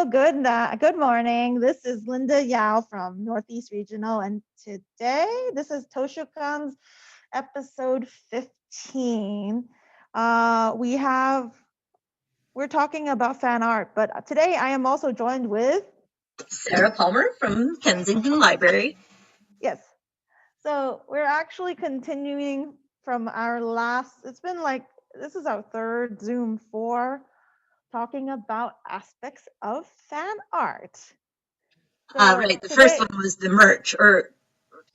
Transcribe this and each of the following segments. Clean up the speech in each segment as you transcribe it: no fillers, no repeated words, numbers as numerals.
Good morning. This is Linda Yao from Northeast Regional, and today this is Toshokan's episode 15. We're talking about fan art, but today I am also joined with Sarah Palmer from Kensington Library. Yes. So we're actually continuing from our last. This is our third Zoom 4. Talking about aspects of fan art. Right. The first one was the merch,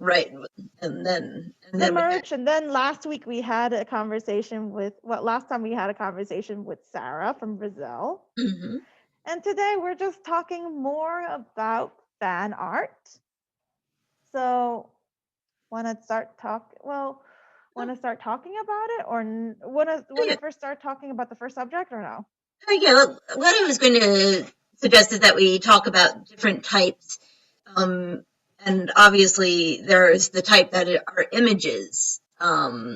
right, and then merch, and then last week we had a conversation with. Last time we had a conversation with Sara from Brazil, and today we're just talking more about fan art. So, want to start talking about it, or want to first start talking about the first subject, or no? Yeah, what I was going to suggest is that we talk about different types. And obviously, there's the type that are images, artwork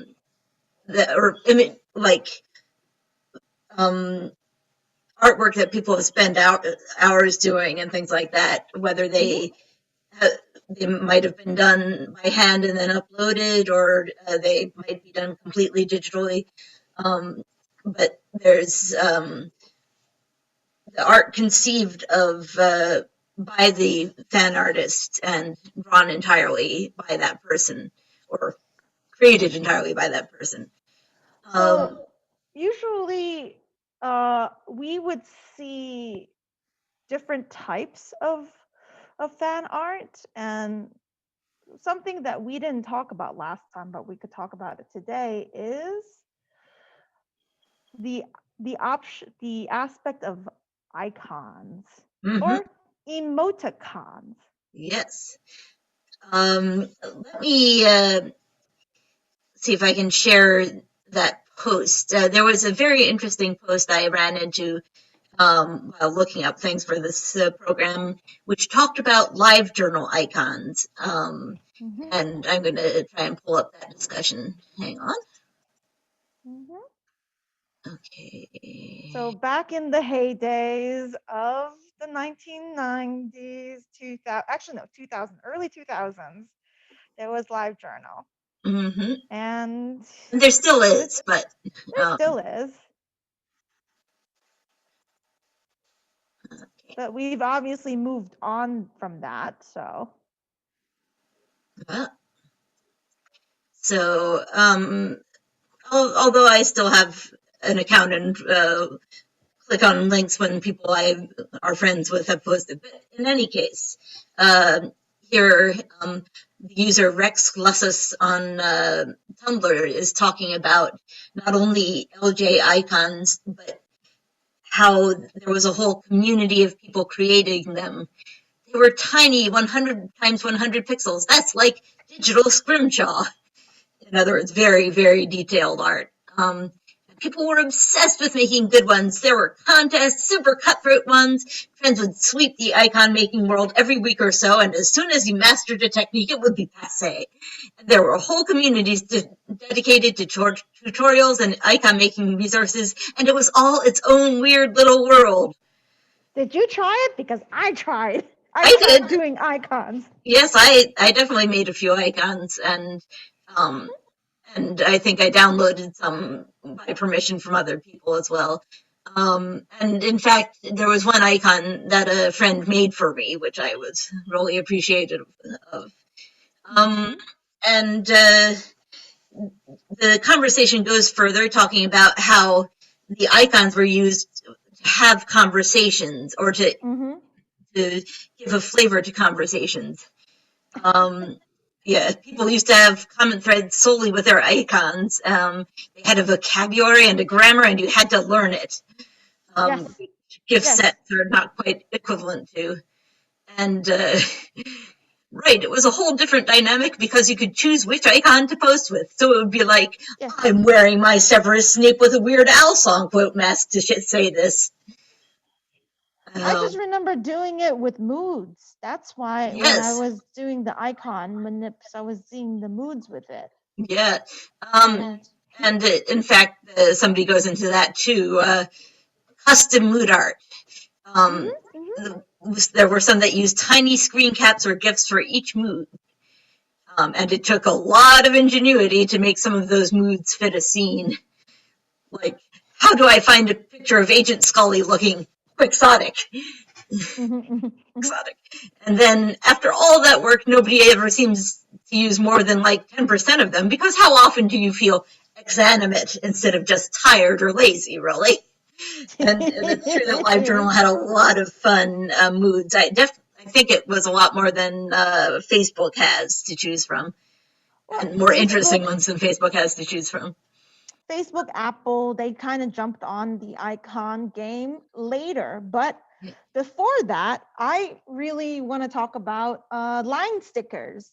that people have spent hours doing and things like that, whether they might have been done by hand and then uploaded, or they might be done completely digitally. But there's the art conceived of by the fan artist and drawn entirely by that person, or created entirely by that person. So usually we would see different types of fan art, and something that we didn't talk about last time, but we could talk about it today, is the aspect of icons or emoticons. Yes. Let me see if I can share that post. There was a very interesting post I ran into while looking up things for this program, which talked about live journal icons. And I'm going to try and pull up that discussion. Hang on. Okay. So back in the heydays of the 1990s, 2000, early 2000s, there was live journal. And there still is, but there still is. Okay. But we've obviously moved on from that, so. So, although I still have an account and click on links when people I are friends with have posted, but in any case, here the user Rex Glussus on Tumblr is talking about not only LJ icons, but how there was a whole community of people creating them. They were tiny, 100 times 100 pixels. That's like digital scrimshaw. In other words, very, very detailed art. People were obsessed with making good ones. There were contests, super cutthroat ones. Friends would sweep the icon making world every week or so, and as soon as you mastered a technique, it would be passé. There were whole communities dedicated to tutorials and icon making resources, and it was all its own weird little world. Did you try it? Because I tried. I did doing icons. Yes, I definitely made a few icons, and I think I downloaded some by permission from other people as well. And in fact, there was one icon that a friend made for me, which I was really appreciative of. And the conversation goes further, talking about how the icons were used to have conversations, or to give a flavor to conversations. Yeah, people used to have comment threads solely with their icons. They had a vocabulary and a grammar, and you had to learn it. GIF sets are not quite equivalent to. And right, it was a whole different dynamic because you could choose which icon to post with. So it would be like, I'm wearing my Severus Snape with a Weird Al song quote mask to say this. I just remember doing it with moods. That's why when I was doing the icon manips, I was seeing the moods with it. Yeah. And in fact, somebody goes into that too. Custom mood art. There were some that used tiny screen caps or GIFs for each mood. And it took a lot of ingenuity to make some of those moods fit a scene. Like, how do I find a picture of Agent Scully looking quixotic? Quixotic. And then after all that work, nobody ever seems to use more than like 10% of them, because how often do you feel exanimate instead of just tired or lazy, really? And it's true that LiveJournal had a lot of fun moods. I think it was a lot more than Facebook has to choose from, and more interesting ones than Facebook has to choose from. Facebook, Apple, they kind of jumped on the icon game later, but before that, I really want to talk about line stickers.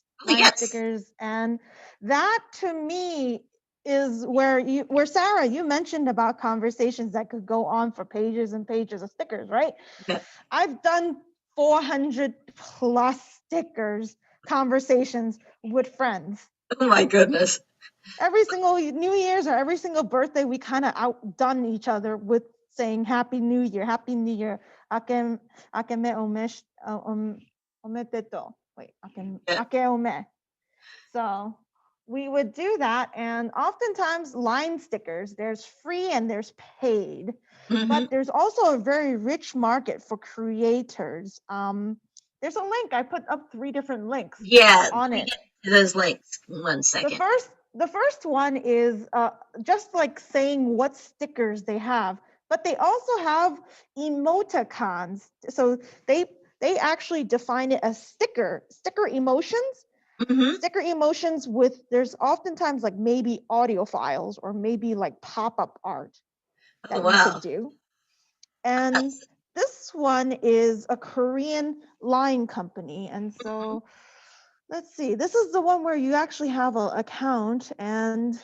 Stickers, and that to me is where Sara, you mentioned about conversations that could go on for pages and pages of stickers, right? Yeah. I've done 400 plus stickers conversations with friends. Oh my goodness. Every single New Year's or every single birthday, we kind of outdone each other with saying Happy New Year, Happy New Year. Ake me ometeto. Wait, ake ome. So we would do that, and oftentimes line stickers, there's free and there's paid, but there's also a very rich market for creators. There's a link. I put up 3 different links on it. Those links, 1 second. The first one is just like saying what stickers they have, but they also have emoticons. So they actually define it as sticker emotions. Sticker emotions with, there's oftentimes like maybe audio files or maybe like pop-up art that you could do. And this one is a Korean line company. And so let's see, this is the one where you actually have an account, and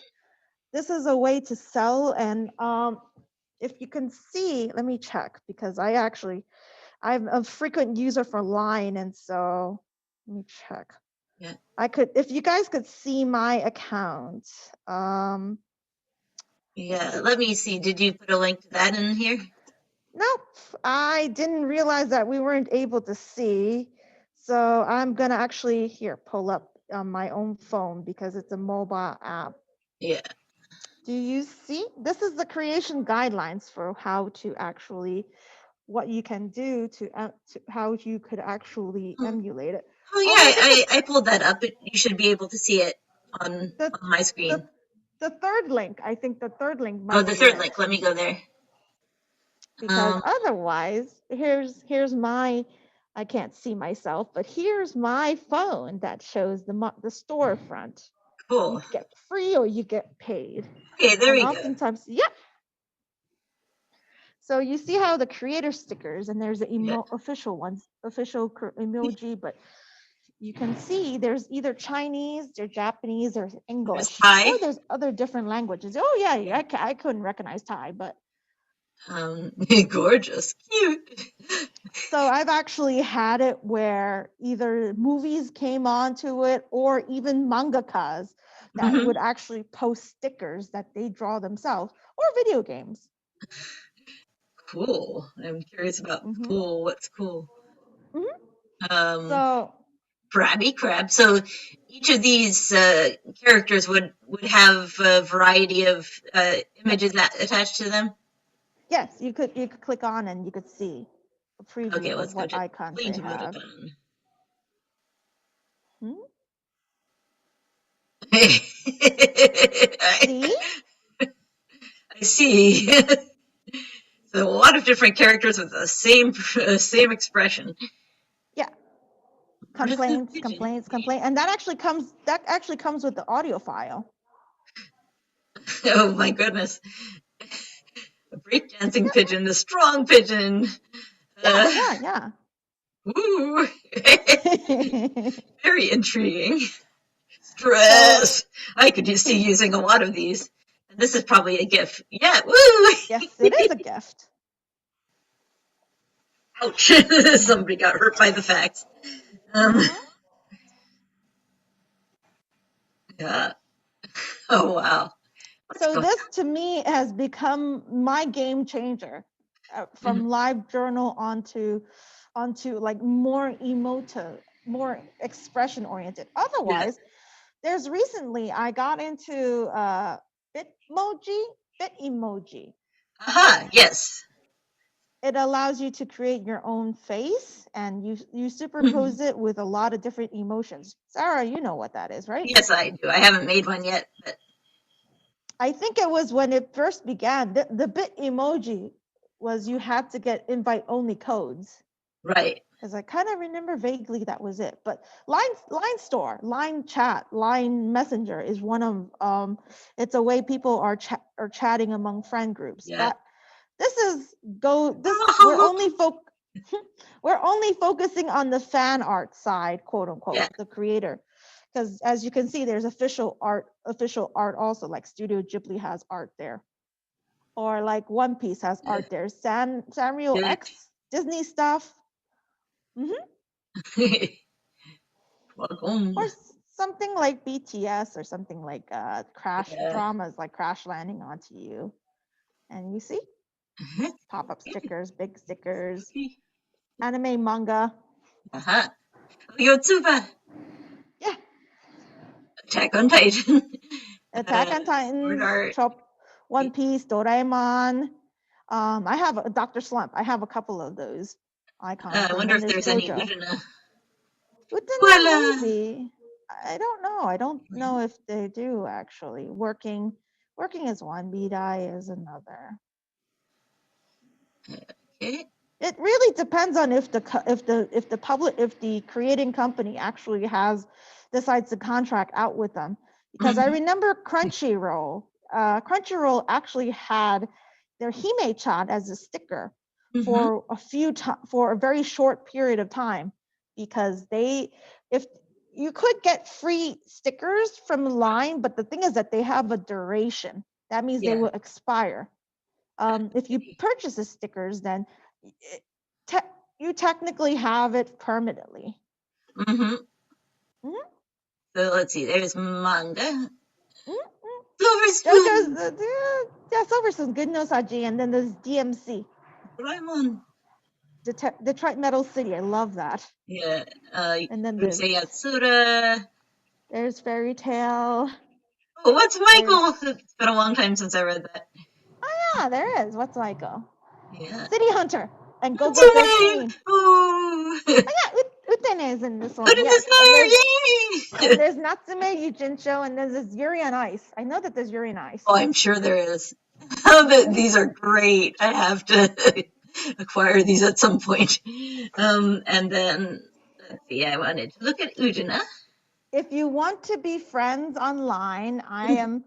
this is a way to sell. And if you can see, let me check, because I'm a frequent user for Line, and so let me check. Yeah. If you guys could see my account. Let me see. Did you put a link to that in here? Nope, I didn't realize that we weren't able to see. So I'm gonna actually pull up on my own phone because it's a mobile app. Yeah. Do you see? This is the creation guidelines for how to actually, what you can do to how you could actually emulate it. Oh yeah, I pulled that up. You should be able to see it on my screen. The third link, I think the third link might the third link. Let me go there. Because otherwise, here's my, I can't see myself, but here's my phone that shows the storefront. Cool. You get free or you get paid. Okay, there we go. Oftentimes, yeah. So you see how the creator stickers, and there's the official ones, official emoji, but you can see there's either Chinese, there's Japanese, there's English, or there's other different languages. Oh yeah, I couldn't recognize Thai, but gorgeous, cute. So I've actually had it where either movies came onto it, or even mangakas that would actually post stickers that they draw themselves, or video games. Cool. I'm curious about cool. What's cool? So Krabby Crab. So each of these characters would have a variety of images attached to them. Yes, you could click on and you could see a preview of what icons they have. See? I see. So a lot of different characters with the same expression. Yeah. Complaints, and that actually comes with the audio file. Oh my goodness. A breakdancing pigeon, the strong pigeon. Yeah. Ooh. Very intriguing. Stress. I could see using a lot of these. And this is probably a GIF. Yeah, woo! Yes, it is a gift. Ouch. Somebody got hurt by the facts. Yeah. Oh, wow. So this, to me, has become my game changer from LiveJournal onto onto like more emotive, more expression oriented. Otherwise, there's recently I got into Bitmoji. Aha, yes. It allows you to create your own face, and you superpose it with a lot of different emotions. Sarah, you know what that is, right? Yes, I do. I haven't made one yet, but I think it was when it first began. The Bitmoji was you had to get invite only codes. right. Because I kind of remember vaguely that was it. But Line Store, Line Chat, Line Messenger is one of it's a way people are chatting among friend groups. Yeah. That we're only we're only focusing on the fan art side, quote unquote, the creator. Because as you can see, there's official art also, like Studio Ghibli has art there. Or like One Piece has art there. Sanrio X, Disney stuff. Welcome. Or something like BTS, or something like Crash dramas, like Crash Landing Onto You. And you see pop-up stickers, big stickers, anime, manga. Yotsuba. Yeah. Attack on Titan. Attack on Titans, One Piece, Doraemon. I have a Dr. Slump. I have a couple of those icons. I wonder if there's any Utena. Utena, maybe. I don't know. I don't know if they do actually. Working is one, Bidai is another. Okay. It really depends on if the creating company actually decides to contract out with them. Because I remember Crunchyroll actually had their Hime-chan as a sticker for a very short period of time, because if you could get free stickers from Line, but the thing is that they have a duration. That means they will expire. If you purchase the stickers, then you technically have it permanently. So let's see. There's manga. Silver Spoon. Silver Spoon, Good No Saji, and then there's DMC. Doraemon. Detroit Metal City. I love that. Yeah. And then there's Yatsura. There's Fairy Tale. Oh, what's Michael? It's been a long time since I read that. Oh yeah, there is. What's Michael? Yeah. City Hunter and Go Go Go Queen. Oh yeah, Utene is in this one. Yes. And there's Natsume Yujincho, and there's Yuri on Ice. I know that there's Yuri on Ice. Oh, I'm sure there is. These are great. I have to acquire these at some point. And then, let's see, I wanted to look at Ujina. If you want to be friends online, I am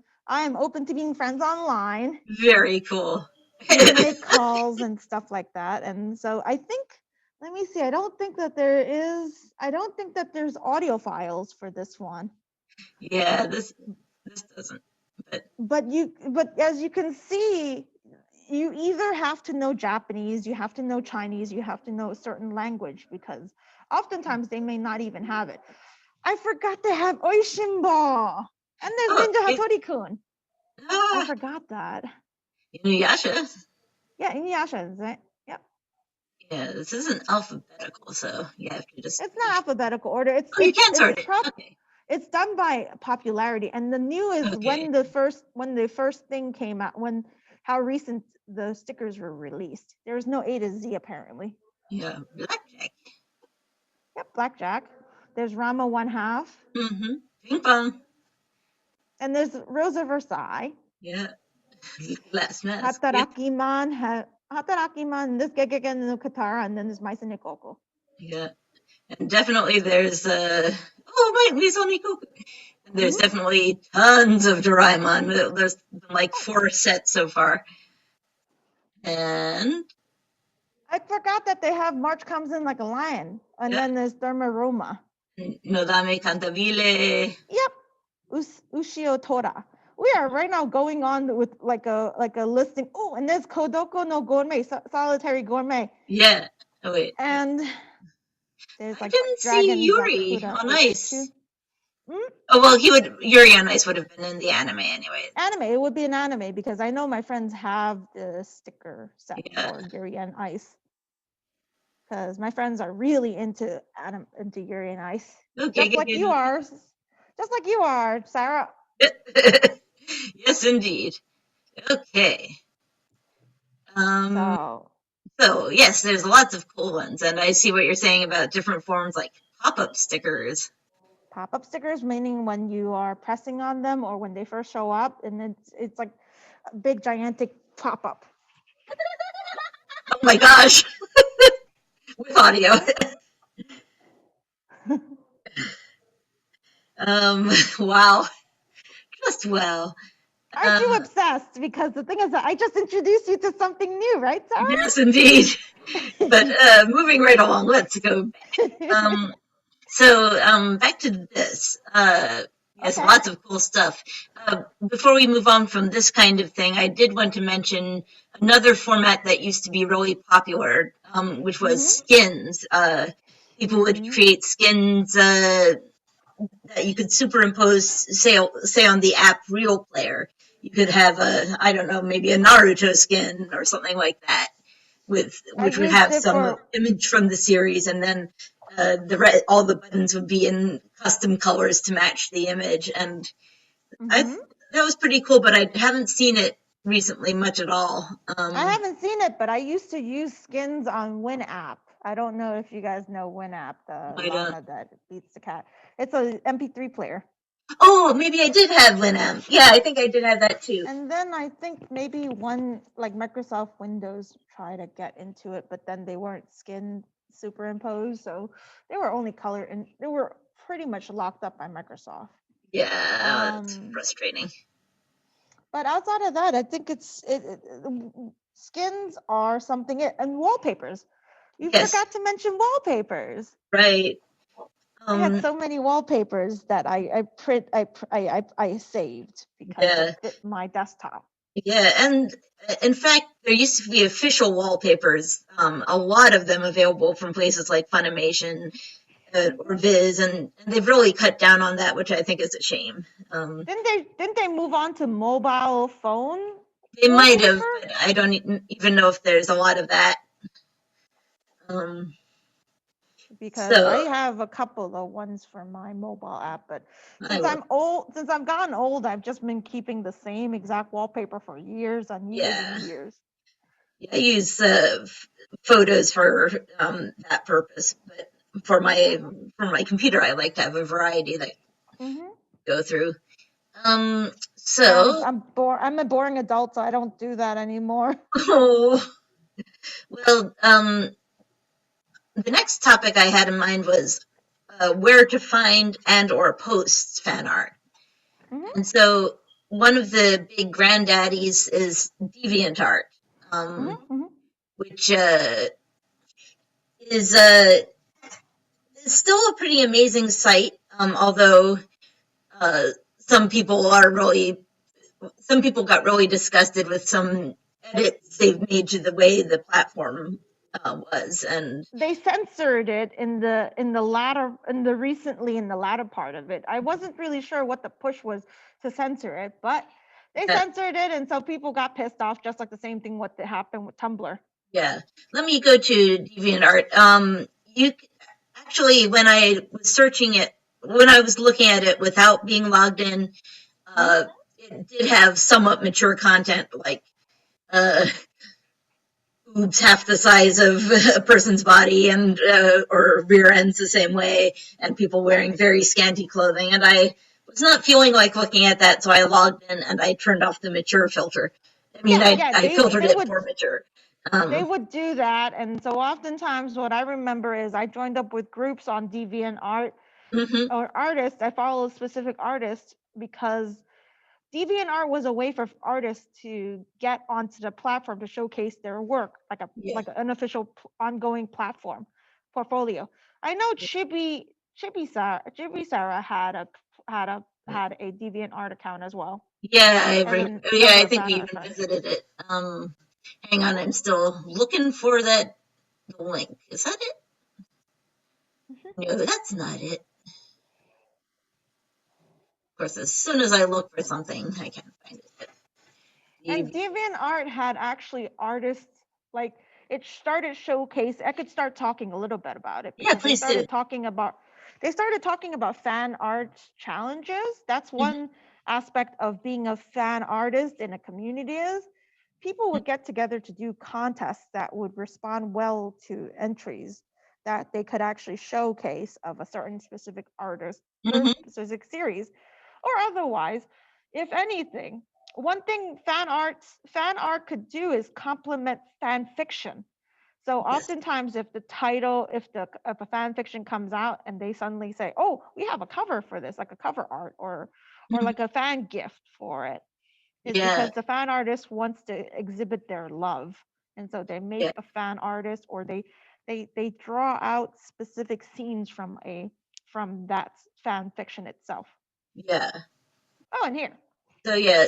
open to being friends online. Very cool. You can make calls and stuff like that. And so I think, let me see, I don't think that there's audio files for this one. Yeah, this doesn't. But as you can see, you either have to know Japanese, you have to know Chinese, you have to know a certain language, because oftentimes they may not even have it. I forgot to have Oishinbo. And there's Ninja Hattori-kun. I forgot that. Inuyasha. Yeah, Inuyasha is it. Yep. Yeah, this isn't alphabetical, so you have to just. It's not alphabetical order. You can sort it. Okay. It's done by popularity, and the new is when the first thing came out, how recent the stickers were released. There's no A to Z apparently. Yeah, Blackjack. Yep, Blackjack. There's Rama 1/2. Ping pong. And there's Rosa Versailles. Yeah. Last Mask. Hatarakiman, this Gegegen no Katara, and then there's Maisa Nikoko. Yeah. And definitely there's there's definitely tons of Doraemon. There's like 4 sets so far. And I forgot that they have March Comes In Like a Lion. And then there's Dharma Roma. Nodame Cantabile. Yep. Ushio Tora. We are right now going on with like a listing. Oh, and there's Kodoko no Gourmet, Solitary Gourmet. Yeah. Oh wait. And there's like I didn't see Yuri on Ice. Oh well, Yuri on Ice would have been in the anime anyway. It would be an anime, because I know my friends have the sticker set for Yuri on Ice. because my friends are really into Yuri and Ice, Okay, just like you are, Sarah. yes, indeed. Okay. Um, So so yes, there's lots of cool ones, and I see what you're saying about different forms like pop-up stickers. pop-up stickers, meaning when you are pressing on them or when they first show up, and it's like a big gigantic pop-up. Oh my gosh, with audio. Wow, just wow. Aren't you obsessed? Because the thing is that I just introduced you to something new, right, Yes, indeed. But Sarah? moving right along, let's go back. Back to this. Yes, Okay. lots of cool stuff. Before we move on from this kind of thing, I did want to mention another format that used to be really popular, which was Mhm. skins. People would Mhm. create skins that you could superimpose, say on the app Real Player. You could have I don't know, maybe a Naruto skin or something like that, I which would used have it some for. image from the series, and then all the buttons would be in custom colors to match the image, and I Mhm. that was pretty cool. But I haven't seen it recently much at all. I haven't seen it, but I used to use skins on WinApp. I don't know if you guys know WinApp, the I don't. llama that beats the cat. It's a MP3 player. Oh, maybe I did have Winamp. Yeah, I think I did have that too. And then I think maybe one like Microsoft Windows tried to get into it, but then they weren't skin superimposed, so they were only color and they were pretty much locked up by Microsoft. Yeah, it's frustrating. But outside of that, I think skins are something and wallpapers. You Yes, forgot to mention wallpapers. right. I had Um, so many wallpapers that I saved because they yeah, fit my desktop. yeah, and in fact, there used to be official wallpapers. A lot of them available from places like Funimation or Mhm. Viz, and they've really cut down on that, which I think is a shame. Didn't they move on to mobile phone They might have, wallpaper? but I don't even know if there's a lot of that. Um, Because I so have a couple of ones for my mobile app, but I will, since I've gotten old, I've just been keeping the same exact wallpaper for years and years and yeah, years. yeah, I use photos for that purpose, but for Mhm. my computer, I like to have a variety that Mhm. go through. I'm So, I'm bored. I'm a boring adult, so I don't do that anymore. oh, well, the next topic I had in mind was where to find and or post fan art. Mhm. And so one of the big granddaddies is DeviantArt, Mhm. Mhm. which is still a pretty amazing site, although uh, some people are really some people got really disgusted with some edits they've made to the way the platform was, and They censored it in the latter part of it. I wasn't really sure what the push was to censor it, but they uh, censored it, and so people got pissed off, just like the same thing what happened with Tumblr. yeah. Let me go to DeviantArt. You actually, when I was searching it, when I was looking at it without being logged in, Mhm. it did have somewhat mature content, like uh, boobs half the size of a person's body, and or rear ends the same way, and people wearing very scanty clothing. And I was not feeling like looking at that, so I logged in and I turned off the mature filter. I mean, Yeah, yeah, I filtered they it would for mature. they Um, would do that, and so oftentimes what I remember is I joined up with groups on DeviantArt mhm, or artists. I follow specific artists because DeviantArt was a way for artists to get onto the platform to showcase their work, yeah. like an official ongoing platform portfolio. I know ChibiSara had a DeviantArt account as well, Yeah, and a yeah, number I of think fan we art even friends. visited it. Hang on, I'm still looking for the link. Is that it? Mhm. No, that's not it. Of course, as soon as I look for something, I can't find it. And DeviantArt had actually artists like it started showcase. I could start talking a little bit about it Yeah, because please do. they started talking about fan art challenges. That's one aspect of being a fan artist in a community is people would get together to do contests that would respond well to entries that they could actually showcase of a certain specific artist or Mm-hmm. specific series or otherwise. If anything, one thing fan art could do is complement fan fiction. So Yes. oftentimes if the title if a fan fiction comes out and they suddenly say, "Oh, we have a cover for this," like a cover art or Mhm. like a fan gift for it, is Yeah. because the fan artist wants to exhibit their love. And so they Yeah. make a fan artist or they draw out specific scenes from that fan fiction itself. Yeah. Oh, and here. So yeah.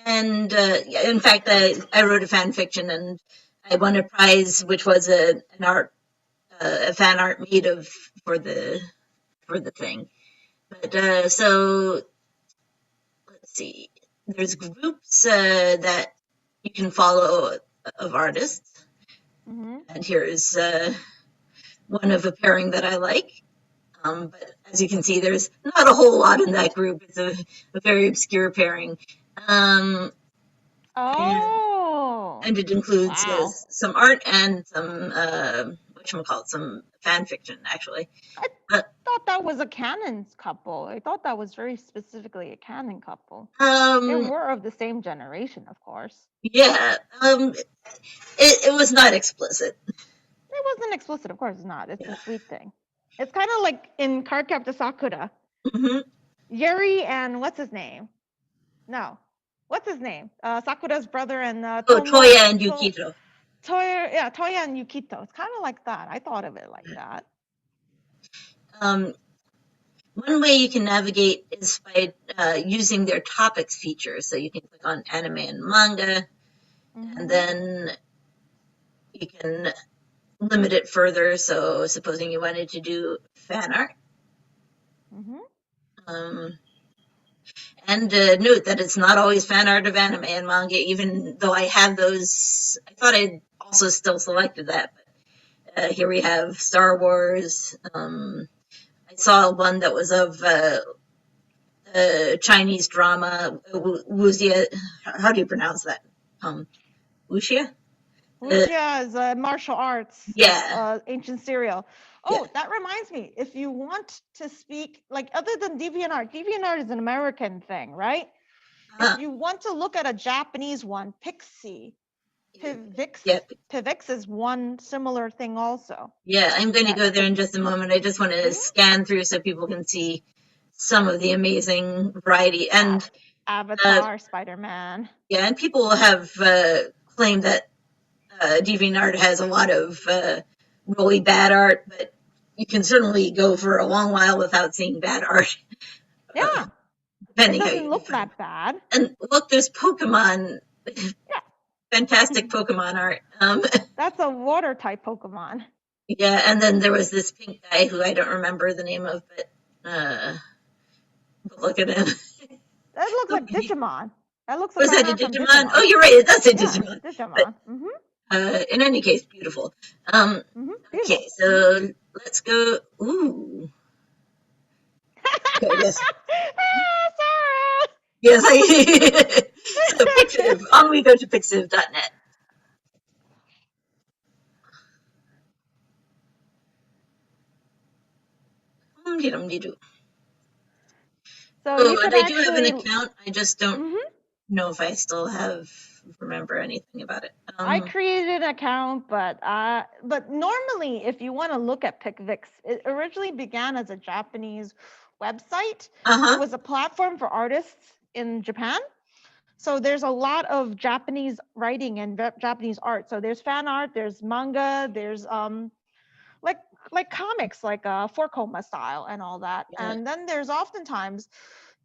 And yeah, in fact, I wrote a fan fiction and I won a prize, which was a fan art made of for the for the thing. But so let's see. There's groups that you can follow of artists, and here's one of a pairing that I like. But as you can see, there's not a whole lot in that group. It's a very obscure pairing. Um, Oh, and it includes wow. some art and some whatchamacallit, some fan fiction, actually. I Uh, thought that was a canon couple. I thought that was very specifically a canon couple. They um, were of the same generation, of course. yeah, it was not explicit. It wasn't explicit, of course it's not. It's a Yeah. sweet thing. It's kind of like in Cardcaptor Sakura. Mm-hmm. Yuri and what's his name? No. What's his name? Sakura's brother and Oh, Toya and Yukito. Toya, yeah, Toya and Yukito. It's kind of like that. I thought of it like that. Um, One way you can navigate is by using their topics feature. So you can click on anime and manga, and then you can limit it further. So supposing you wanted to do fan art. And note that it's not always fan art of anime and manga, even though I have those. I thought I'd also still selected that. But here we have Star Wars. I saw one that was of Chinese drama, Wuxia. How do you pronounce that? Wuxia? Wuxia is martial arts, Yeah. ancient serial. Yeah. Oh, that reminds me. If you want to speak, like other than DeviantArt is an American thing, right? If you want to look at a Japanese one, Pivix, Yeah. Pivix is one similar thing also. Yeah, I'm going to go there in just a moment. I just want to scan through so people can see some of the amazing variety. And Avatar, Spider-Man. Yeah, and people have claimed that DeviantArt has a lot of really bad art, but you can certainly go for a long while without seeing bad art. Yeah. Depending It how doesn't you look define that bad. And look, there's Pokemon. Yeah. Fantastic Pokemon art. That's a water type Pokemon. Yeah, and then there was this pink guy who I don't remember the name of, but look at him. That looks like Digimon. That looks like Was that a Digimon? Oh, you're right. It does say Digimon. Digimon. But, in any case, beautiful. Beautiful. Okay, so let's go. Ooh. Okay, yes. Sara! Yes, so Pixiv. On we go to Pixiv.net. So you could I do have an actually account. I just don't know if I still remember anything about it. I created an account, but normally if you want to look at PicVix, it originally began as a Japanese website. It was a platform for artists in Japan. So there's a lot of Japanese writing and Japanese art. So there's fan art, there's manga, there's like comics, like 4-koma style and all that. Yeah. And then there's oftentimes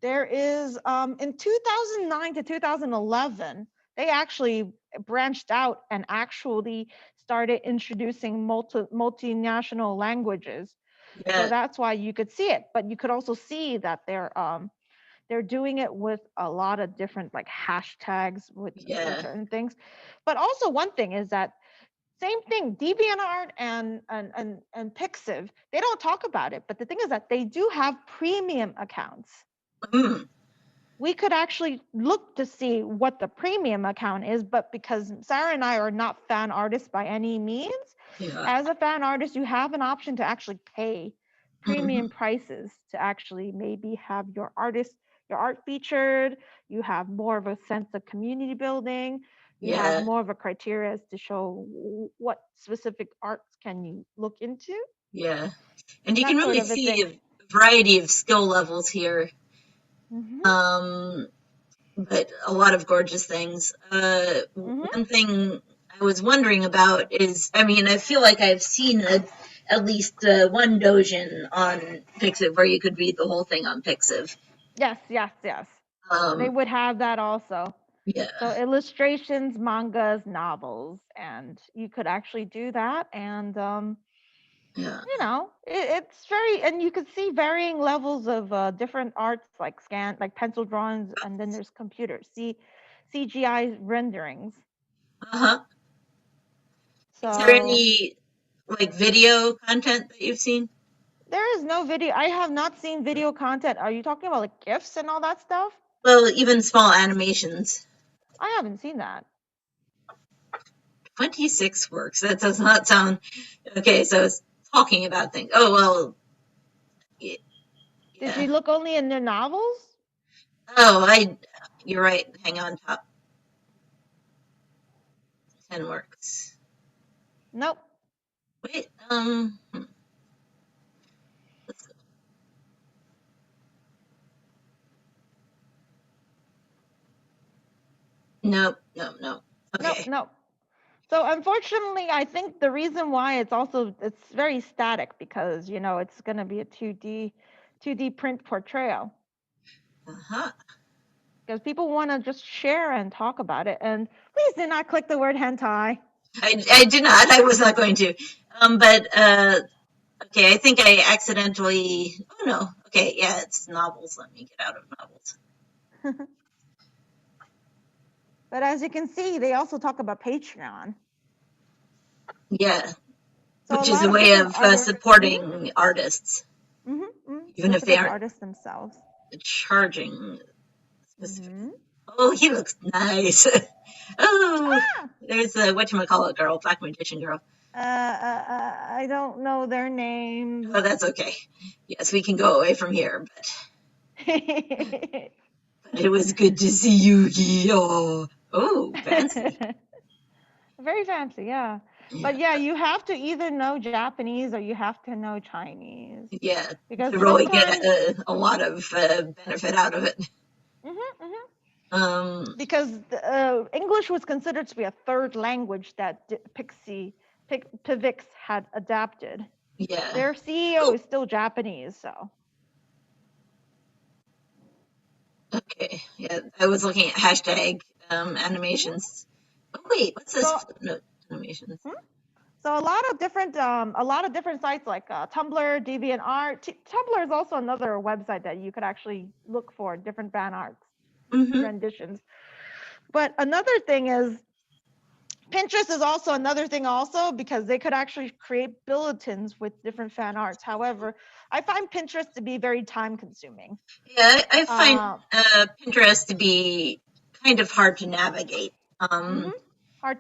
there is in 2009 to 2011 they actually branched out and actually started introducing multinational languages. Yeah. So that's why you could see it, but you could also see that They're doing it with a lot of different like hashtags with certain things. But also one thing is that same thing, DeviantArt and Pixiv, they don't talk about it, but the thing is that they do have premium accounts. We could actually look to see what the premium account is, but because Sara and I are not fan artists by any means, as a fan artist, you have an option to actually pay premium prices to actually maybe have your art featured. You have more of a sense of community building. You have more of a criteria as to show what specific arts can you look into. Yeah. And you can really see a variety of skill levels here. But a lot of gorgeous things. One thing I was wondering about is, I mean, I feel like I've seen at least one dojin on Pixiv where you could read the whole thing on Pixiv. Yes. They would have that also. Yeah. So illustrations, mangas, novels, and you could actually do that. And you know, it's very, and you could see varying levels of different arts, like pencil drawings, and then there's computers, CGI renderings. So, is there any like video content that you've seen? There is no video. I have not seen video content. Are you talking about like GIFs and all that stuff? Well, even small animations. I haven't seen that. 26 works. That does not sound okay. So it's talking about things. Oh well. Yeah. Did you look only in the novels? Oh, you're right. Hang on top. 10 works. Nope. Wait. Let's go. Nope. Okay. Nope. So unfortunately, I think the reason why it's very static because you know it's going to be a 2D print portrayal. Because people want to just share and talk about it. And please do not click the word hentai. I did not. I was not going to. But okay, I think I accidentally. Oh no. Okay, yeah, it's novels. Let me get out of novels. But as you can see, they also talk about Patreon. Yeah, so which is a way of supporting artists, even if they aren't artists themselves. Charging specifically. Oh, he looks nice. Oh, there's a whatchamacallit girl, Black Magician girl. I don't know their names. Oh, that's okay. Yes, we can go away from here, but it was good to see you. Oh, fancy. Very fancy, yeah. But yeah, you have to either know Japanese or you have to know Chinese. Yeah, because to really get a lot of benefit out of it. Because English was considered to be a third language that Pivix had adapted. Yeah. Their CEO is still Japanese, so. Okay, yeah, I was looking at hashtag animations. Oh wait, what's this? No, animations. So a lot of different sites like Tumblr, DeviantArt. Tumblr is also another website that you could actually look for different fan arts renditions. But another thing is Pinterest is also another thing also because they could actually create bulletins with different fan arts. However, I find Pinterest to be very time consuming. Yeah, I find Pinterest to be kind of hard to navigate. Hard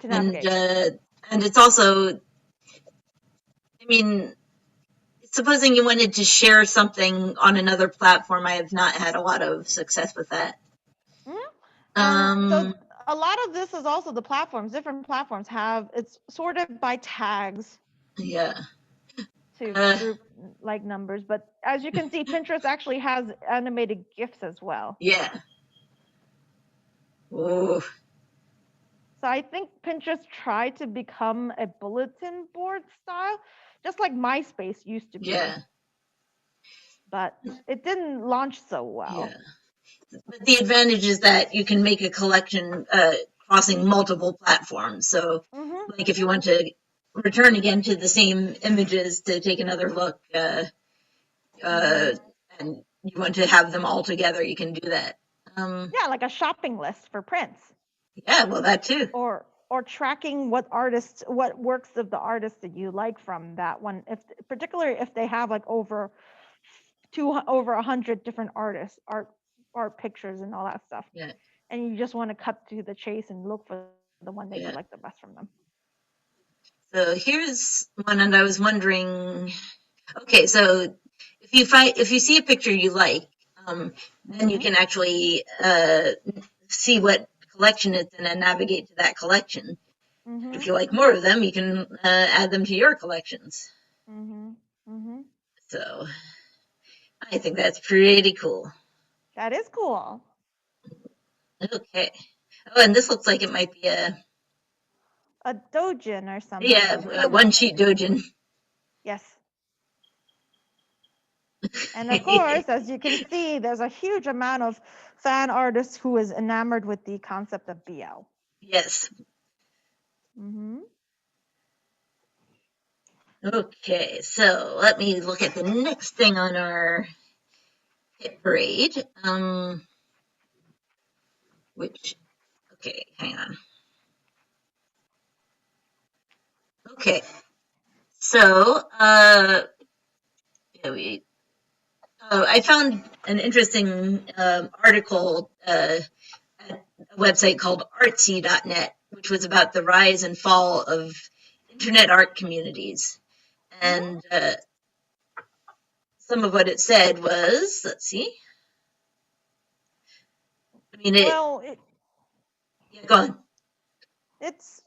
to navigate. And it's also, I mean, supposing you wanted to share something on another platform, I have not had a lot of success with that. So a lot of this is also the platforms. Different platforms have it's sorted by tags. Yeah. To group like numbers, but as you can see, Pinterest actually has animated GIFs as well. Yeah. Oh. So I think Pinterest tried to become a bulletin board style, just like MySpace used to be. Yeah. But it didn't launch so well. Yeah. But the advantage is that you can make a collection crossing multiple platforms. So, like if you want to return again to the same images to take another look, and you want to have them all together, you can do that. Yeah, like a shopping list for prints. Yeah, well, that too. Or tracking what works of the artist that you like from that one. If particularly if they have like over 100 different art pictures and all that stuff. Yeah. And you just want to cut to the chase and look for the one that you Yeah. like the best from them. So here's one, and I was wondering. Okay, so if you see a picture you like, then you can actually see what collection it's in and navigate to that collection. If you like more of them, you can add them to your collections. So I think that's pretty cool. That is cool. Okay. Oh, and this looks like it might be a dojin or something. Yeah, one sheet dojin. Yes. And of course, as you can see, there's a huge amount of fan artists who is enamored with the concept of BL. Yes. Okay, so let me look at the next thing on our hit parade. Okay, hang on. Okay, so I found an interesting article at a website called artsy.net, which was about the rise and fall of internet art communities. And some of what it said was, let's see. I mean, yeah, go on. It's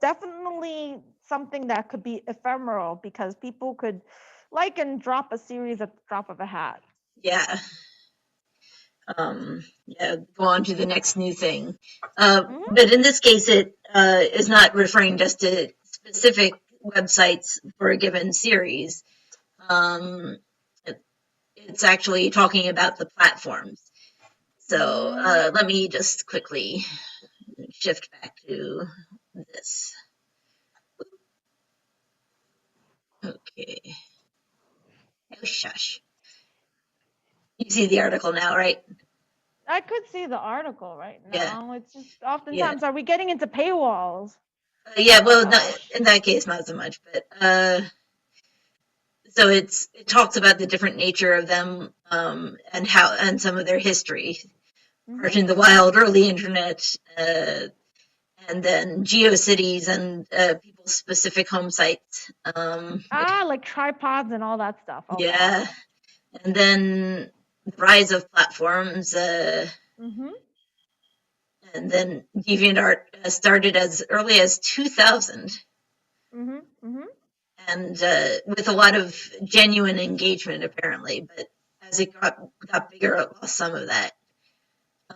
definitely something that could be ephemeral because people could like and drop a series at the drop of a hat. Yeah. Yeah, go on to the next new thing. But in this case, it is not referring just to specific websites for a given series. It's actually talking about the platforms. So let me just quickly shift back to this. Okay. Oh, shush. You see the article now, right? I could see the article right now. Yeah. It's just oftentimes, are we getting into paywalls? Yeah, well, in that case, not so much, but so it talks about the different nature of them and some of their history. Art in the Wild, early internet, and then GeoCities and people's specific home sites. Like tripods and all that stuff. Okay. Yeah, and then the rise of platforms. And then DeviantArt started as early as 2000. And with a lot of genuine engagement, apparently. But as it got bigger, it lost some of that.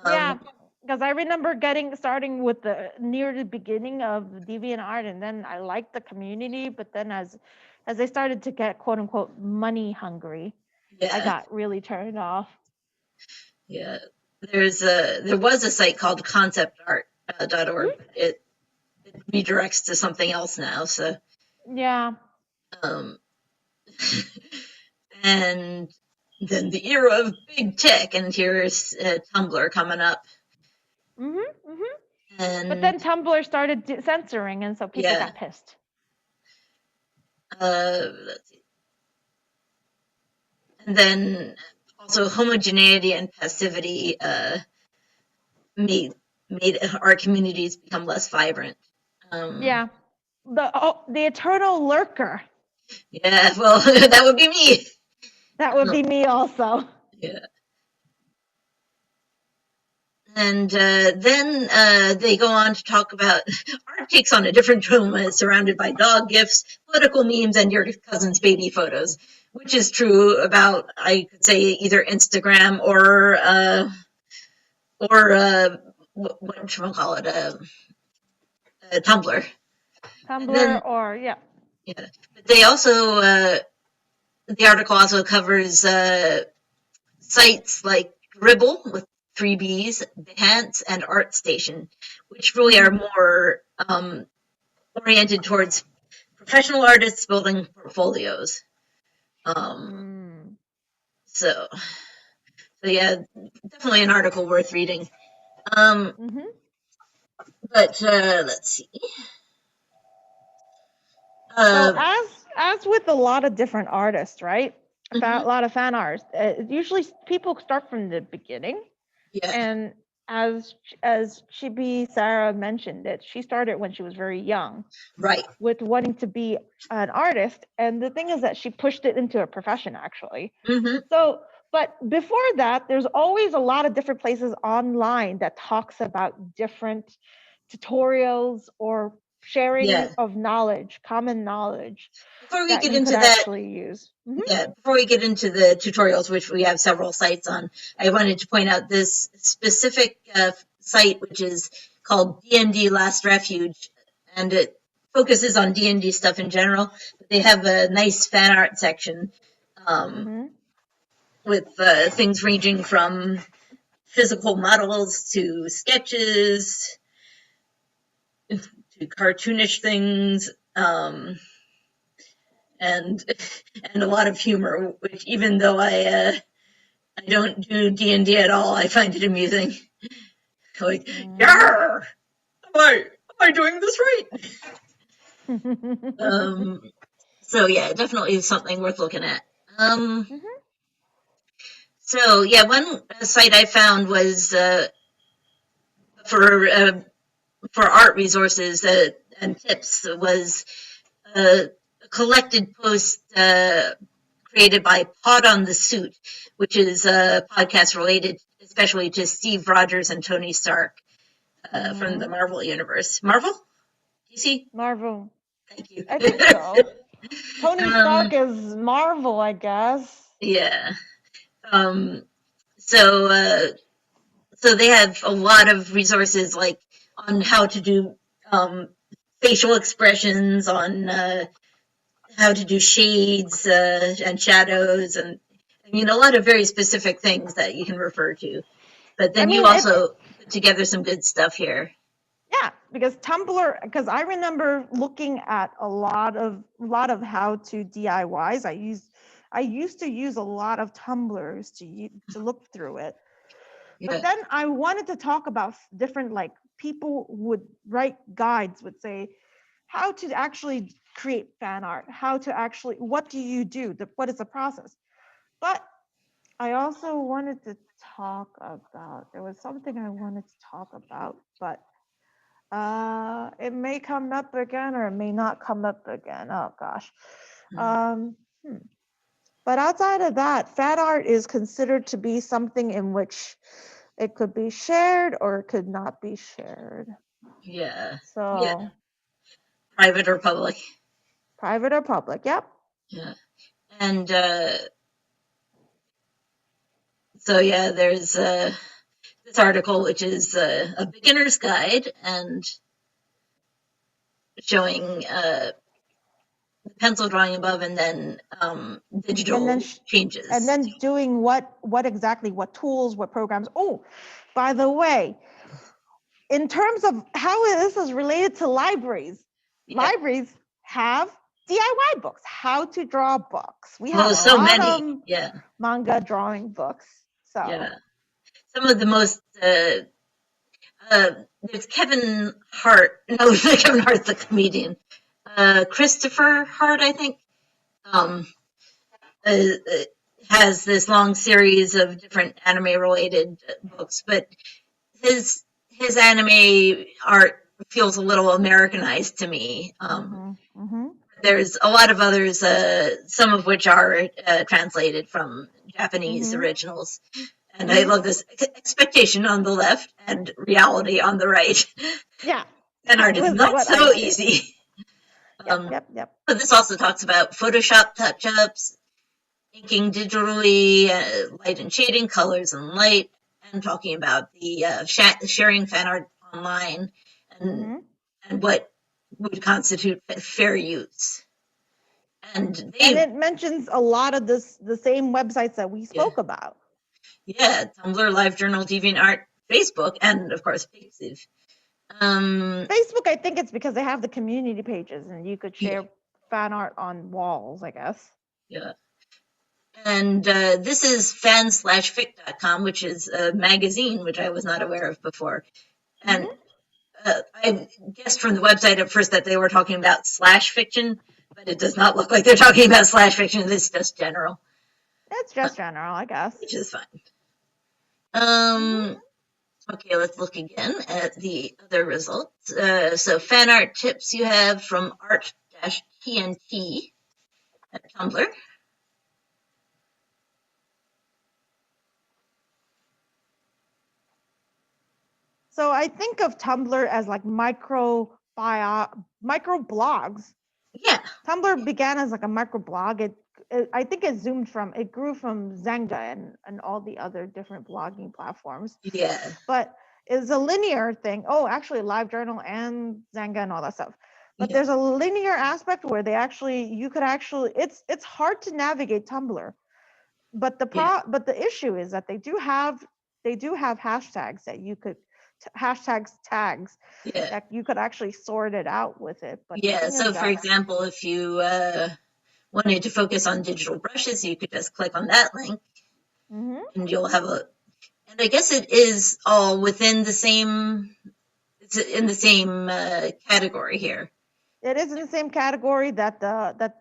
Yeah, because I remember starting with near the beginning of DeviantArt, and then I liked the community, but then as they started to get quote unquote money hungry, I got really turned off. Yeah, there was a site called conceptart.org. It redirects to something else now. So yeah. And then the era of big tech, and here's Tumblr coming up. But then Tumblr started censoring, and so people got pissed. Let's see. And then also homogeneity and passivity made our communities become less vibrant. Yeah, the eternal lurker. Yeah, well, that would be me. That would be me also. Yeah. And then they go on to talk about art takes on a different tone when it's surrounded by dog gifs, political memes, and your cousin's baby photos, which is true about, I could say, either Instagram or what should we call it, Tumblr. Tumblr or yeah. Yeah, but they also the article also covers sites like Dribble with 3Bs, Behance, and ArtStation, which really are more oriented towards professional artists building portfolios. So yeah, definitely an article worth reading. But let's see. So as with a lot of different artists, right? A lot of fan artists. Usually people start from the beginning. Yeah. And as ChibiSara mentioned, that she started when she was very young, right, with wanting to be an artist. And the thing is that she pushed it into a profession, actually. So, but before that, there's always a lot of different places online that talks about different tutorials or sharing of knowledge, common knowledge. Before we that get you into could that, actually use. Yeah, before we get into the tutorials, which we have several sites on, I wanted to point out this specific site, which is called D&D Last Refuge, and it focuses on D&D stuff in general. But they have a nice fan art section with things ranging from physical models to sketches to cartoonish things. And a lot of humor, which even though I don't do D&D at all, I find it amusing. Like, yarr! Am I doing this right? So yeah, definitely something worth looking at. So yeah, one site I found was for art resources and tips was a collected post created by Pod on the Suit, which is a podcast related especially to Steve Rogers and Tony Stark from the Marvel universe. Marvel? DC? Marvel. Thank you. I think so. Tony Stark is Marvel, I guess. Yeah. So they have a lot of resources like on how to do facial expressions, on how to do shades and shadows, and I mean a lot of very specific things that you can refer to. But then you also put together some good stuff here. Yeah, because Tumblr, because I remember looking at a lot of how to DIYs. I used to use a lot of Tumblrs to look through it. Yeah. But then I wanted to talk about different, like, people would write guides, would say how to actually create fan art, how to actually, what do you do, what is the process. But I also wanted to talk about, there was something I wanted to talk about, but it may come up again or it may not come up again. Oh gosh. But outside of that, fan art is considered to be something in which it could be shared or it could not be shared. Yeah. So yeah. Private or public? Private or public, yep. Yeah. And so yeah, there's this article which is a beginner's guide and showing the pencil drawing above and then digital changes. And then doing what exactly, what tools, what programs. Oh, by the way, in terms of how this is related to libraries, libraries have DIY books, how to draw books. We have so many manga drawing books. So yeah, some of the most there's Kevin Hart. No, Kevin Hart's a comedian. Christopher Hart, I think, has this long series of different anime-related books, but his anime art feels a little Americanized to me. There's a lot of others, some of which are translated from Japanese originals. And I love this expectation on the left and reality on the right. Yeah. And art is not so easy. Yep. But this also talks about Photoshop touch-ups, inking digitally, light and shading, colors and light, and talking about the sharing fan art online and what would constitute fair use. And it mentions a lot of the same websites that we spoke about. Yeah, Tumblr, LiveJournal, DeviantArt, Facebook, and of course Pixiv. Facebook, I think it's because they have the community pages and you could share fan art on walls, I guess. Yeah. And this is fan/fic.com, which is a magazine, which I was not aware of before. And I guessed from the website at first that they were talking about slash fiction, but it does not look like they're talking about slash fiction. It's just general. It's just general, I guess. Which is fine. Okay, let's look again at the other results. So fan art tips you have from art-tnt at Tumblr. So I think of Tumblr as like micro blogs. Yeah. Tumblr began as like a micro blog. I think it grew from Zanga and all the other different blogging platforms. Yeah. But it's a linear thing. Oh, actually LiveJournal and Zanga and all that stuff. But there's a linear aspect where it's hard to navigate Tumblr. But the issue is that they do have hashtags that you could tags that you could actually sort it out with it. But so for example, if you wanted to focus on digital brushes, you could just click on that link, and you'll have and I guess it is all within the same. It's in the same category here. It is in the same category that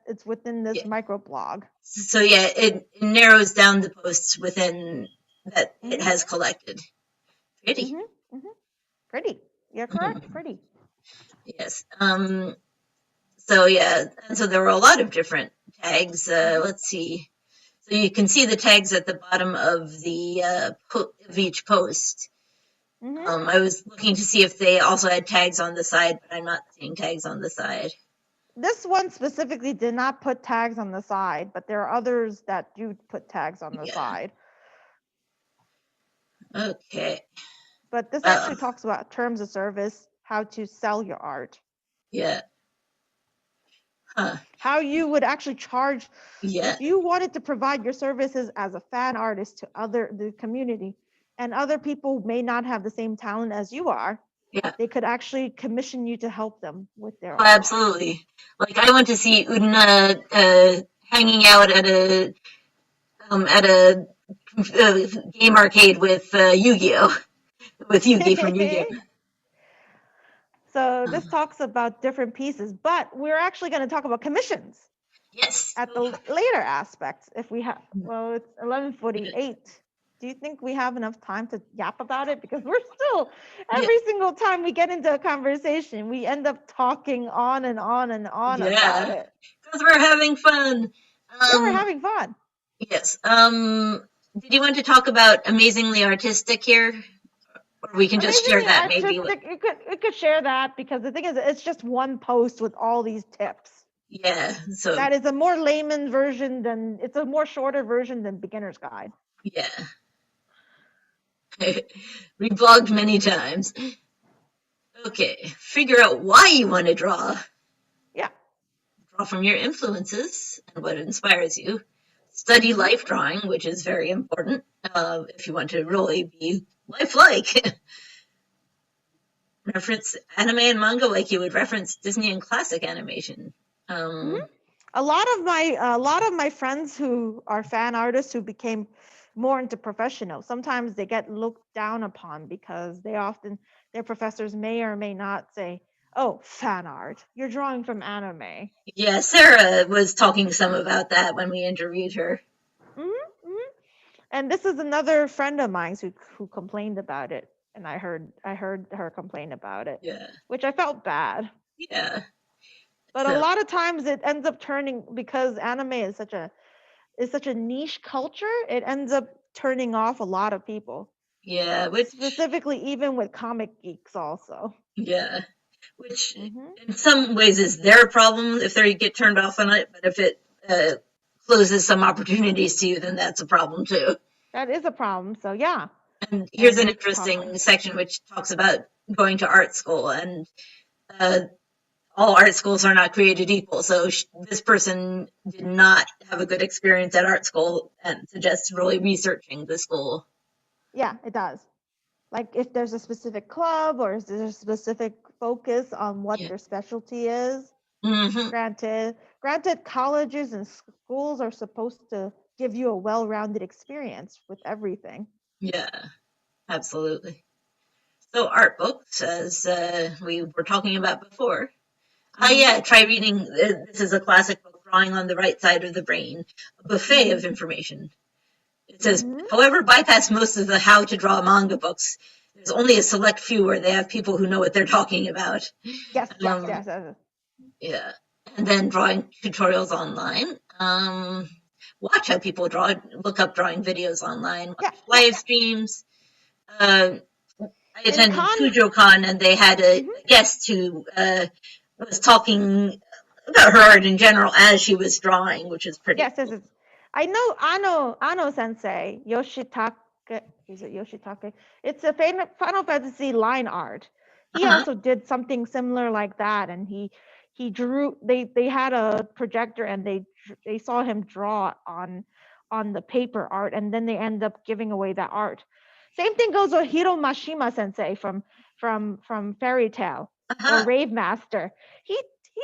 it's within this microblog. So yeah, it narrows down the posts within that it has collected. Pretty. Pretty. You're correct. Pretty. Yes. So yeah, and so there were a lot of different tags. Let's see. So you can see the tags at the bottom of the of each post. I was looking to see if they also had tags on the side, but I'm not seeing tags on the side. This one specifically did not put tags on the side, but there are others that do put tags on the side. Okay. But this actually talks about terms of service, how to sell your art. Yeah. How you would actually charge if you wanted to provide your services as a fan artist to the community, and other people may not have the same talent as you are. They could actually commission you to help them with their art. Absolutely. Like I went to see Udna hanging out at a game arcade with Yu-Gi-Oh! With Yugi from Yu-Gi-Oh! So this talks about different pieces, but we're actually going to talk about commissions. Yes. At the later aspects, if we have, well, it's 11:48. Do you think we have enough time to yap about it? Because we're still, every single time we get into a conversation, we end up talking on and on and on about it. Because we're having fun. We're having fun. Yes. Did you want to talk about amazingly artistic here? Or we can just share that maybe. We could share that, because the thing is, it's just one post with all these tips. Yeah. So that is a more layman version it's a more shorter version than beginner's guide. Yeah. Reblogged many times. Okay. Figure out why you want to draw. Yeah. Draw from your influences and what inspires you. Study life drawing, which is very important if you want to really be lifelike. Reference anime and manga like you would reference Disney and classic animation. A lot of my friends who are fan artists who became more into professional, sometimes they get looked down upon because their professors may or may not say, "Oh, fan art, you're drawing from anime." Yeah, Sara was talking some about that when we interviewed her. And this is another friend of mine who complained about it, and I heard her complain about it. Yeah. Which I felt bad. Yeah. But a lot of times it ends up turning, because anime is such a niche culture, it ends up turning off a lot of people. Yeah, specifically even with comic geeks also. Yeah. Which in some ways is their problem if they get turned off on it, but if it closes some opportunities to you, then that's a problem too. That is a problem. So yeah. And here's an interesting section which talks about going to art school, and all art schools are not created equal. So this person did not have a good experience at art school, and suggests really researching the school. Yeah, it does. Like if there's a specific club or is there a specific focus on what their specialty is. Granted, colleges and schools are supposed to give you a well-rounded experience with everything. Yeah, absolutely. So art books, as we were talking about before. Yeah, try reading. This is a classic book, Drawing on the Right Side of the Brain, a buffet of information. It says, however, bypass most of the how to draw manga books. There's only a select few where they have people who know what they're talking about. Yes. Yeah. And then drawing tutorials online. Watch how people draw, look up drawing videos online, watch live streams. I attended Kujo-Con and they had a guest who was talking about her art in general as she was drawing, which is pretty cool. Yes. I know Ano Sensei, Yoshitake, is it Yoshitake? It's a Final Fantasy line art. He also did something similar like that, and he drew. They had a projector and they saw him draw on the paper art, and then they end up giving away that art. Same thing goes with Hiro Mashima Sensei from Fairy Tail or Rave Master. He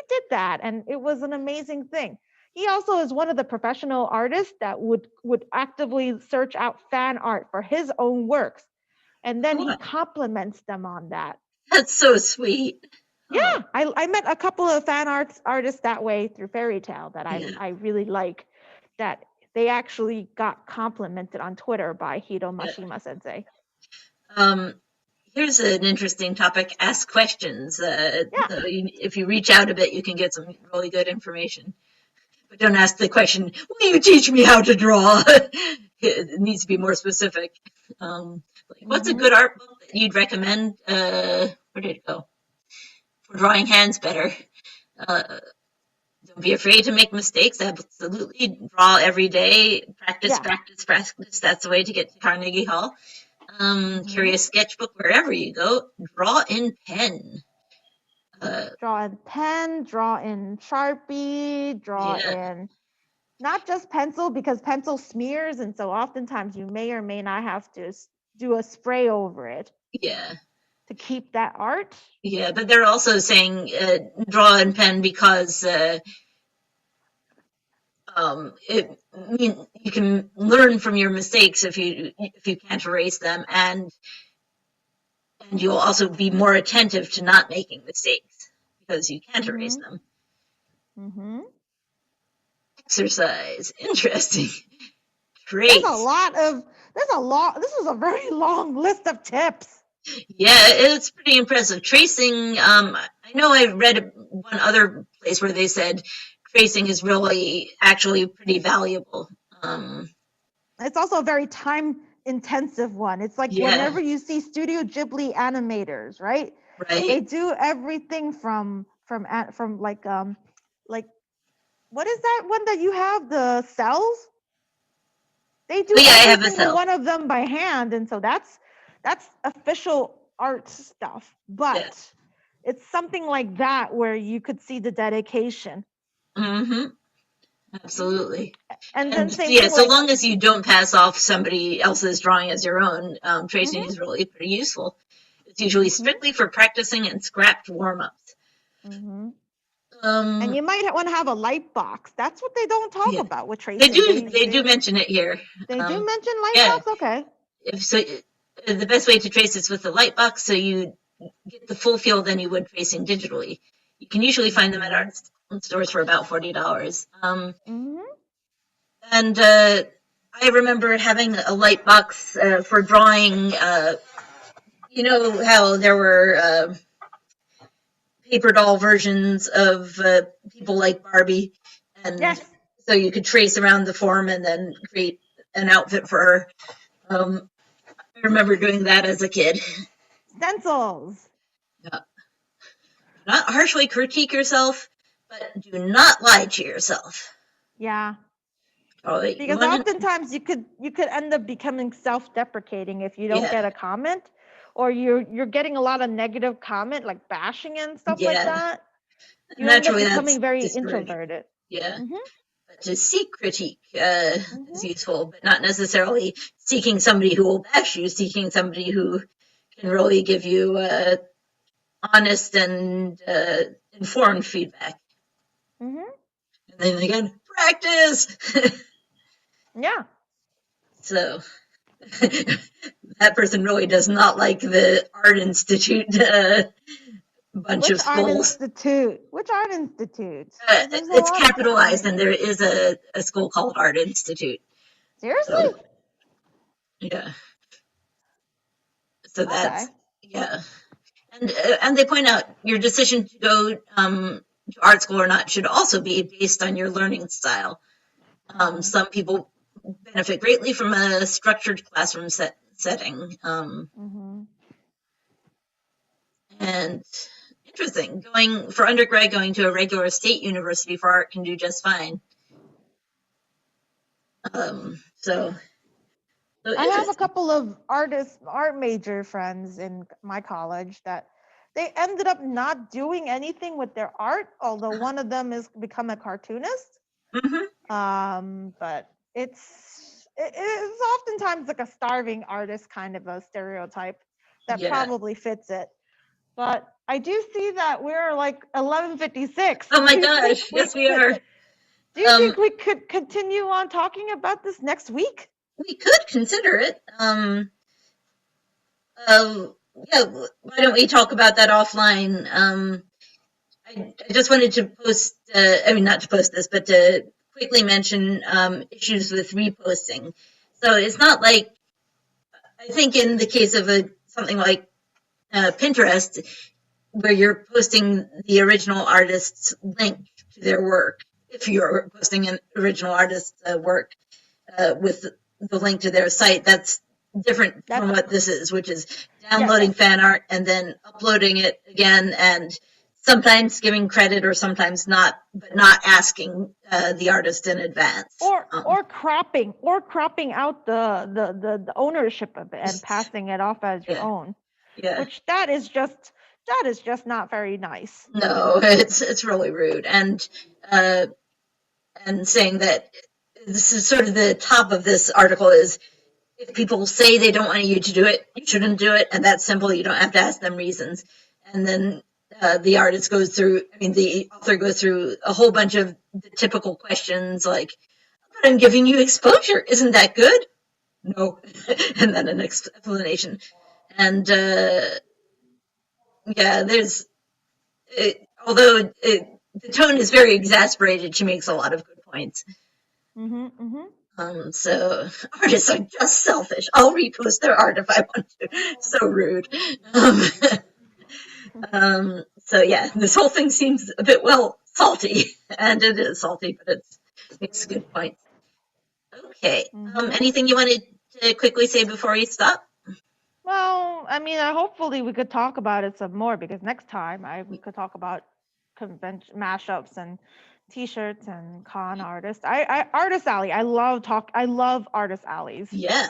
did that, and it was an amazing thing. He also is one of the professional artists that would actively search out fan art for his own works, and then he compliments them on that. That's so sweet. Yeah, I met a couple of fan artists that way through Fairy Tail that I really like, that they actually got complimented on Twitter by Hiro Mashima Sensei. Here's an interesting topic, ask questions. If you reach out a bit, you can get some really good information. But don't ask the question, will you teach me how to draw? It needs to be more specific. What's a good art book that you'd recommend? Where did it go? For drawing hands better. Don't be afraid to make mistakes. Absolutely. Draw every day. Practice. That's the way to get to Carnegie Hall. Curious Sketchbook, wherever you go. Draw in pen. Draw in pen, draw in Sharpie, draw in not just pencil, because pencil smears, and so oftentimes you may or may not have to do a spray over it. Yeah. To keep that art. Yeah, but they're also saying draw in pen because you can learn from your mistakes if you can't erase them, and you'll also be more attentive to not making mistakes because you can't erase them. Exercise, interesting. Trace. This is a very long list of tips. Yeah, it's pretty impressive. Tracing, I know I read one other place where they said tracing is really actually pretty valuable. It's also a very time intensive one. It's like whenever you see Studio Ghibli animators, right? They do everything from like what is that one that you have, the cells? They do every single one of them by hand, and so that's official art stuff. But it's something like that where you could see the dedication. Absolutely. And then so long as you don't pass off somebody else's drawing as your own, tracing is really pretty useful. It's usually strictly for practicing and scrapped warm-ups. And you might want to have a light box. That's what they don't talk about with tracing. They do mention it here. They do mention light box? Okay. The best way to trace is with the light box, so you get the full feel than you would tracing digitally. You can usually find them at art stores for about $40. And I remember having a light box for drawing. You know how there were paper doll versions of people like Barbie, and so you could trace around the form and then create an outfit for her. I remember doing that as a kid. Stencils. Yeah. Do not harshly critique yourself, but do not lie to yourself. Yeah. Because oftentimes you could end up becoming self-deprecating if you don't get a comment, or you're getting a lot of negative comment, like bashing and stuff like that. You end up becoming very introverted. Yeah. But to seek critique is useful, but not necessarily seeking somebody who will bash you, seeking somebody who can really give you honest and informed feedback. And then again, practice. Yeah. So that person really does not like the Art Institute bunch of Which art schools. institute? Which art institute? There's a It's lot of capitalized, and them. there is a school called Art Institute. Seriously? So yeah, so Okay. that's yeah, and they point out your decision to go to art school or not should also be based on your learning style. Some people benefit greatly from a structured classroom setting. And interesting, going for undergrad, going to a regular state university for art can do just fine. So I have a interesting. couple of art major friends in my college that they ended up not doing anything with their art, although one of them has become a cartoonist. But it's oftentimes like a starving artist kind of a stereotype that probably fits it. But I do see that we're like 11:56. Oh my gosh, yes we are. Do you think we could continue on talking about this next week? We could consider it. Yeah, why don't we talk about that offline? I just wanted to post, I mean, not to post this, but to quickly mention issues with reposting. So it's not like, I think in the case of something like Pinterest, where you're posting the original artist's link to their work, if you're posting an original artist's work with the link to their site, that's different from what this is, which is downloading fan art and then uploading it again, and sometimes giving credit or sometimes not, but not asking the artist in advance. Or cropping out the ownership of it and passing it off as your own. Yeah. Which that is just not very nice. No, it's really rude. And saying that this is sort of the top of this article is, if people say they don't want you to do it, you shouldn't do it, and that's simple. You don't have to ask them reasons. And then the artist goes through, I mean, the author goes through a whole bunch of the typical questions like, but I'm giving you exposure. Isn't that good? No. And then an explanation. And yeah, although the tone is very exasperated, she makes a lot of good points. So artists are just selfish. I'll repost their art if I want to. So rude. So yeah, this whole thing seems a bit salty, and it is salty, but it makes good points. Okay. Anything you wanted to quickly say before we stop? Well, I mean, hopefully we could talk about it some more, because next time we could talk about convention mashups and T-shirts and con artists. Artist Alley. I love artist alleys. Yeah.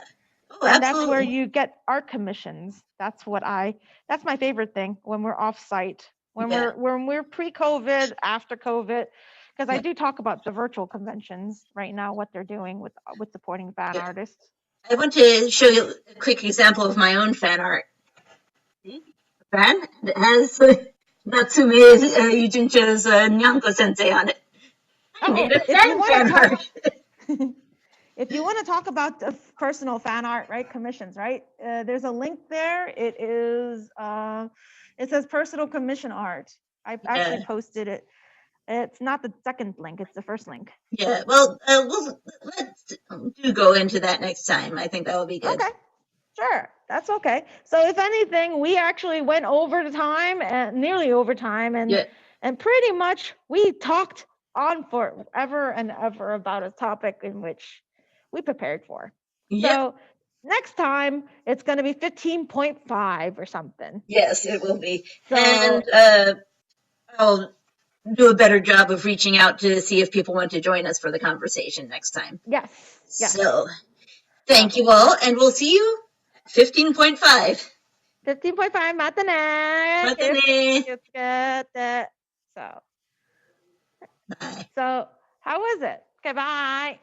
Oh, and absolutely. That's where you get art commissions. That's my favorite thing when we're off site. When we're pre-COVID, after COVID, because I do talk about the virtual conventions right now, what they're doing with supporting fan artists. I want to show you a quick example of my own fan art. Fan that has Natsume Yujincha's Nyanko Sensei on it. I made a fan art. If you want to talk about personal fan art, right, commissions, right, there's a link there. It says personal commission art. I actually posted it. It's not the second link, it's the first link. Yeah, well, let's go into that next time. I think that will be good. Okay, sure, that's okay. So if anything, we actually went over time, nearly over time, and pretty much we talked on forever and ever about a topic in which we prepared for. Yep. So next time it's going to be 15.5 or something. Yes, it will be. So, and I'll do a better job of reaching out to see if people want to join us for the conversation next time. Yes. So thank you all, and we'll see you at 15.5. 15.5, matane. Matane. So. Bye. So how was it? Okay, bye.